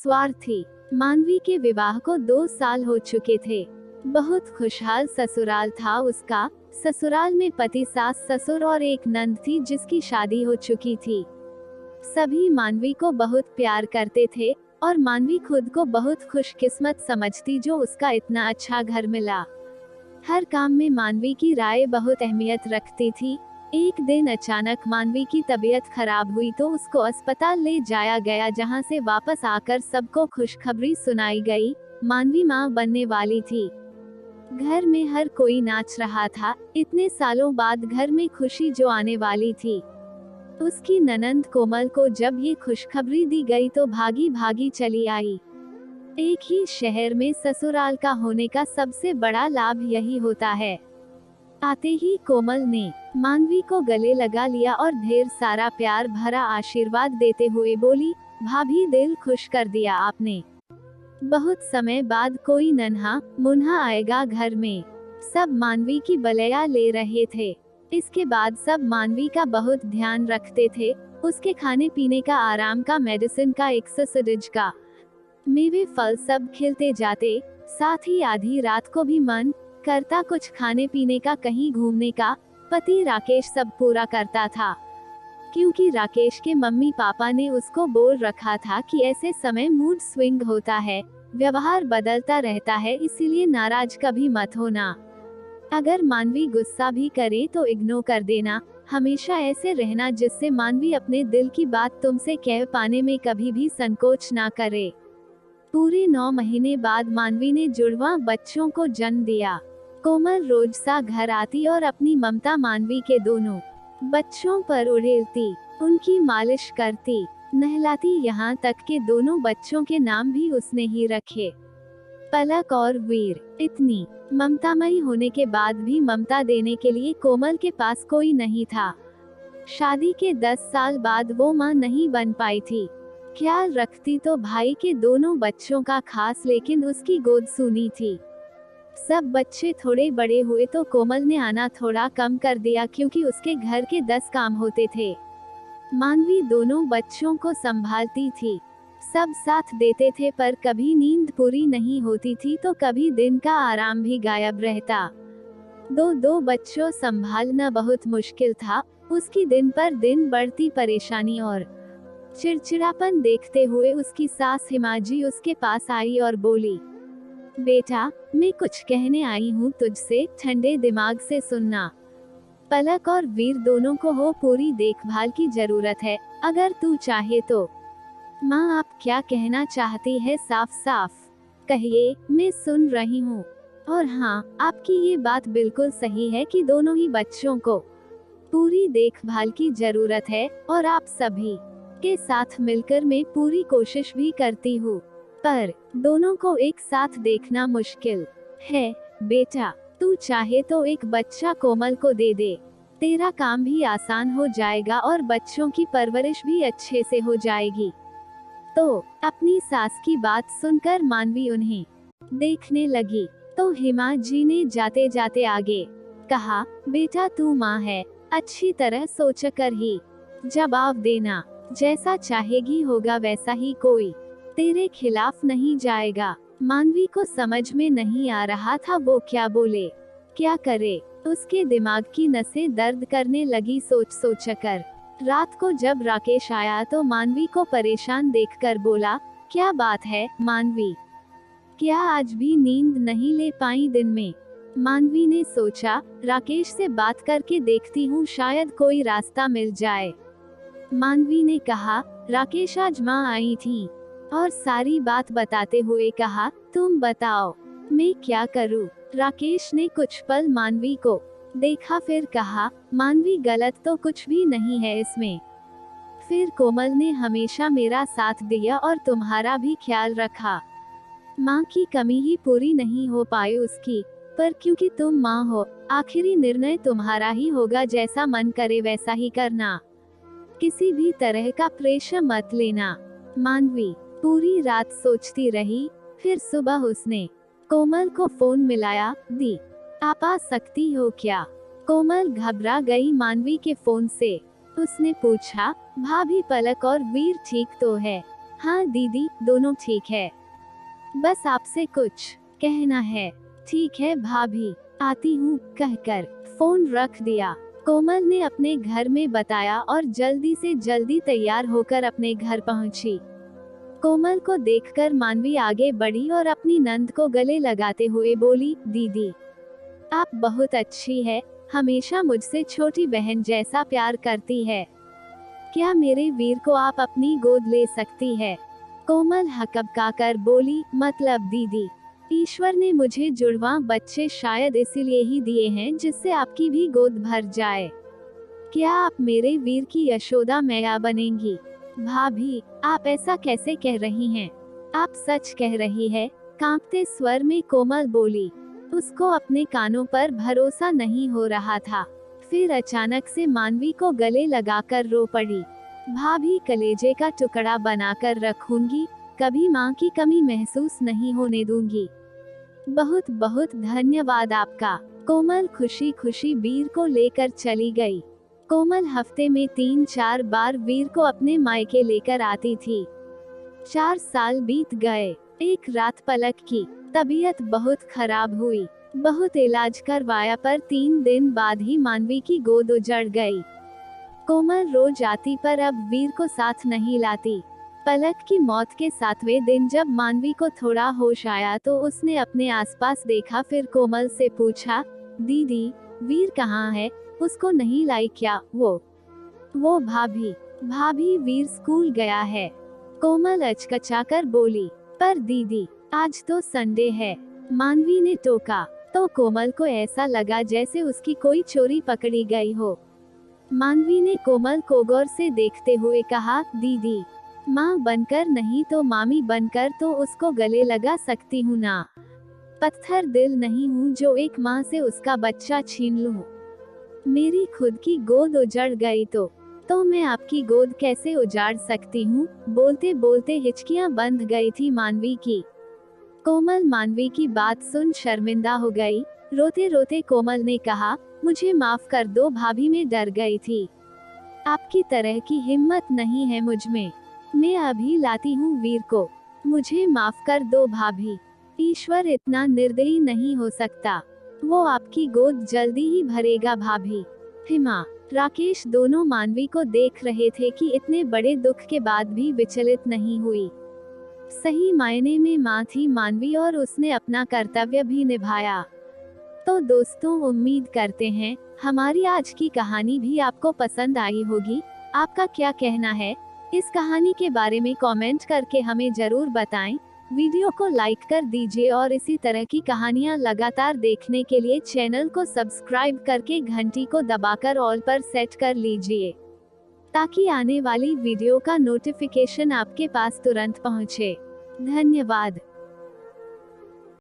स्वार्थी। मानवी के विवाह को 2 साल हो चुके थे। बहुत खुशहाल ससुराल था उसका। ससुराल में पति, सास, ससुर और एक नंद थी जिसकी शादी हो चुकी थी। सभी मानवी को बहुत प्यार करते थे और मानवी खुद को बहुत खुशकिस्मत समझती जो उसका इतना अच्छा घर मिला। हर काम में मानवी की राय बहुत अहमियत रखती थी। एक दिन अचानक मानवी की तबीयत खराब हुई तो उसको अस्पताल ले जाया गया, जहां से वापस आकर सबको खुशखबरी सुनाई गई। मानवी मां बनने वाली थी। घर में हर कोई नाच रहा था। इतने सालों बाद घर में खुशी जो आने वाली थी। उसकी ननंद कोमल को जब ये खुशखबरी दी गई तो भागी भागी चली आई। एक ही शहर में ससुराल का होने का सबसे बड़ा लाभ यही होता है। आते ही कोमल ने मानवी को गले लगा लिया और ढेर सारा प्यार भरा आशीर्वाद देते हुए बोली, भाभी दिल खुश कर दिया आपने। बहुत समय बाद कोई नन्हा मुन्हा आएगा घर में। सब मानवी की बलैया ले रहे थे। इसके बाद सब मानवी का बहुत ध्यान रखते थे। उसके खाने पीने का, आराम का, मेडिसिन का, एक्सरसाइज का। मेवे फल सब खिलते जाते। साथ ही आधी रात को भी मन करता कुछ खाने पीने का, कहीं घूमने का। पति राकेश सब पूरा करता था, क्योंकि राकेश के मम्मी पापा ने उसको बोल रखा था कि ऐसे समय मूड स्विंग होता है, व्यवहार बदलता रहता है, इसीलिए नाराज कभी मत होना। अगर मानवी गुस्सा भी करे तो इग्नोर कर देना। हमेशा ऐसे रहना जिससे मानवी अपने दिल की बात तुमसे कह पाने में कभी भी संकोच ना करे। पूरे 9 महीने बाद मानवी ने जुड़वा बच्चों को जन्म दिया। कोमल रोज सा घर आती और अपनी ममता मानवी के दोनों बच्चों पर उड़ेलती, उनकी मालिश करती, नहलाती, यहाँ तक के दोनों बच्चों के नाम भी उसने ही रखे, पलक और वीर। इतनी ममतामयी होने के बाद भी ममता देने के लिए कोमल के पास कोई नहीं था। शादी के 10 साल बाद वो मां नहीं बन पाई थी। ख्याल रखती तो भाई के दोनों बच्चों का खास, लेकिन उसकी गोद सूनी थी। सब बच्चे थोड़े बड़े हुए तो कोमल ने आना थोड़ा कम कर दिया, क्योंकि उसके घर के 10 काम होते थे। मानवी दोनों बच्चों को संभालती थी। सब साथ देते थे, पर कभी नींद पूरी नहीं होती थी तो कभी दिन का आराम भी गायब रहता। दो बच्चों संभालना बहुत मुश्किल था। उसकी दिन पर दिन बढ़ती परेशानी और चिड़चिड़ापन देखते हुए उसकी सास हिमाजी उसके पास आई और बोली, बेटा, मैं कुछ कहने आई हूँ तुझसे, ठंडे दिमाग से सुनना। पलक और वीर दोनों को हो पूरी देखभाल की जरूरत है, अगर तू चाहे तो। माँ, आप क्या कहना चाहती है? साफ साफ कहिए, मैं सुन रही हूँ। और हाँ, आपकी ये बात बिल्कुल सही है कि दोनों ही बच्चों को पूरी देखभाल की जरूरत है, और आप सभी के साथ मिलकर मैं पूरी कोशिश भी करती हूँ, पर दोनों को एक साथ देखना मुश्किल है। बेटा, तू चाहे तो एक बच्चा कोमल को दे दे, तेरा काम भी आसान हो जाएगा और बच्चों की परवरिश भी अच्छे से हो जाएगी। तो अपनी सास की बात सुनकर मानवी उन्हें देखने लगी, तो हिमा जी ने जाते जाते आगे कहा, बेटा, तू माँ है, अच्छी तरह सोचकर ही जवाब देना। जैसा चाहेगी होगा वैसा ही, कोई तेरे खिलाफ नहीं जाएगा। मानवी को समझ में नहीं आ रहा था वो क्या बोले, क्या करे। उसके दिमाग की नसें दर्द करने लगी सोच सोचकर। रात को जब राकेश आया तो मानवी को परेशान देखकर बोला, क्या बात है मानवी, क्या आज भी नींद नहीं ले पाई दिन में? मानवी ने सोचा, राकेश से बात करके देखती हूँ, शायद कोई रास्ता मिल जाए। मानवी ने कहा, राकेश आज माँ आई थी और सारी बात बताते हुए कहा, तुम बताओ मैं क्या करूँ? राकेश ने कुछ पल मानवी को देखा, फिर कहा, मानवी, गलत तो कुछ भी नहीं है इसमें। फिर कोमल ने हमेशा मेरा साथ दिया और तुम्हारा भी ख्याल रखा। माँ की कमी ही पूरी नहीं हो पाई उसकी, पर क्योंकि तुम माँ हो, आखिरी निर्णय तुम्हारा ही होगा, जैसा मन करे वैसा ही करना। किसी भी तरह का प्रेशर मत लेना। मानवी पूरी रात सोचती रही। फिर सुबह उसने कोमल को फोन मिलाया, दी, आप आ सकती हो क्या? कोमल घबरा गई मानवी के फोन से। उसने पूछा, भाभी, पलक और वीर ठीक तो है? हाँ दीदी, दोनों ठीक है। बस आपसे कुछ कहना है। ठीक है भाभी, आती हूँ कहकर फोन रख दिया। कोमल ने अपने घर में बताया और जल्दी से जल्दी तैयार होकर अपने घर पहुंची। कोमल को देखकर मानवी आगे बढ़ी और अपनी नंद को गले लगाते हुए बोली, दीदी आप बहुत अच्छी है, हमेशा मुझसे छोटी बहन जैसा प्यार करती है। क्या मेरे वीर को आप अपनी गोद ले सकती है? कोमल हकबकाकर बोली, मतलब दीदी, ईश्वर ने मुझे जुड़वा बच्चे शायद इसीलिए ही दिए हैं जिससे आपकी भी गोद भर जाए। क्या आप मेरे वीर की यशोदा मैया बनेंगी? भाभी, आप ऐसा कैसे कह रही हैं? आप सच कह रही है, कांपते स्वर में कोमल बोली। उसको अपने कानों पर भरोसा नहीं हो रहा था। फिर अचानक से मानवी को गले लगाकर रो पड़ी। भाभी, कलेजे का टुकड़ा बनाकर रखूंगी, कभी माँ की कमी महसूस नहीं होने दूंगी। बहुत बहुत धन्यवाद आपका। कोमल खुशी खुशी वीर को लेकर चली गई। कोमल हफ्ते में 3-4 बार वीर को अपने मायके लेकर आती थी। 4 साल बीत गए। एक रात पलक की तबीयत बहुत खराब हुई। बहुत इलाज करवाया पर 3 दिन बाद ही मानवी की गोद उजड़ गई। कोमल रोज आती पर अब वीर को साथ नहीं लाती। पलक की मौत के 7वें दिन जब मानवी को थोड़ा होश आया तो उसने अपने आसपास देखा, फिर कोमल से पूछा, दीदी वीर कहाँ है, उसको नहीं लाई क्या? वो भाभी वीर स्कूल गया है। कोमल अचकचाकर बोली, पर दीदी आज तो संडे है। मानवी ने टोका तो कोमल को ऐसा लगा जैसे उसकी कोई चोरी पकड़ी गई हो। मानवी ने कोमल को गौर से देखते हुए कहा, दीदी माँ बनकर नहीं तो मामी बनकर तो उसको गले लगा सकती हूँ ना। पत्थर दिल नहीं हूँ जो एक माँ से उसका बच्चा छीन लूँ। मेरी खुद की गोद उजड़ गई तो मैं आपकी गोद कैसे उजाड़ सकती हूँ? बोलते बोलते हिचकियाँ बंध गई थी मानवी की। कोमल मानवी की बात सुन शर्मिंदा हो गई। रोते रोते कोमल ने कहा, मुझे माफ कर दो भाभी, मैं डर गई थी। आपकी तरह की हिम्मत नहीं है मुझ में। मैं अभी लाती हूँ वीर को। मुझे माफ कर दो भाभी। ईश्वर इतना निर्दयी नहीं हो सकता। वो आपकी गोद जल्दी ही भरेगा भाभी। हिमा, राकेश दोनों मानवी को देख रहे थे कि इतने बड़े दुख के बाद भी विचलित नहीं हुई। सही मायने में माँ थी मानवी और उसने अपना कर्तव्य भी निभाया। तो दोस्तों, उम्मीद करते हैं हमारी आज की कहानी भी आपको पसंद आई होगी। आपका क्या कहना है इस कहानी के बारे में कमेंट करके हमें जरूर बताएं। वीडियो को लाइक कर दीजिए और इसी तरह की कहानियां लगातार देखने के लिए चैनल को सब्सक्राइब करके घंटी को दबाकर ऑल पर सेट कर लीजिए, ताकि आने वाली वीडियो का नोटिफिकेशन आपके पास तुरंत पहुंचे। धन्यवाद।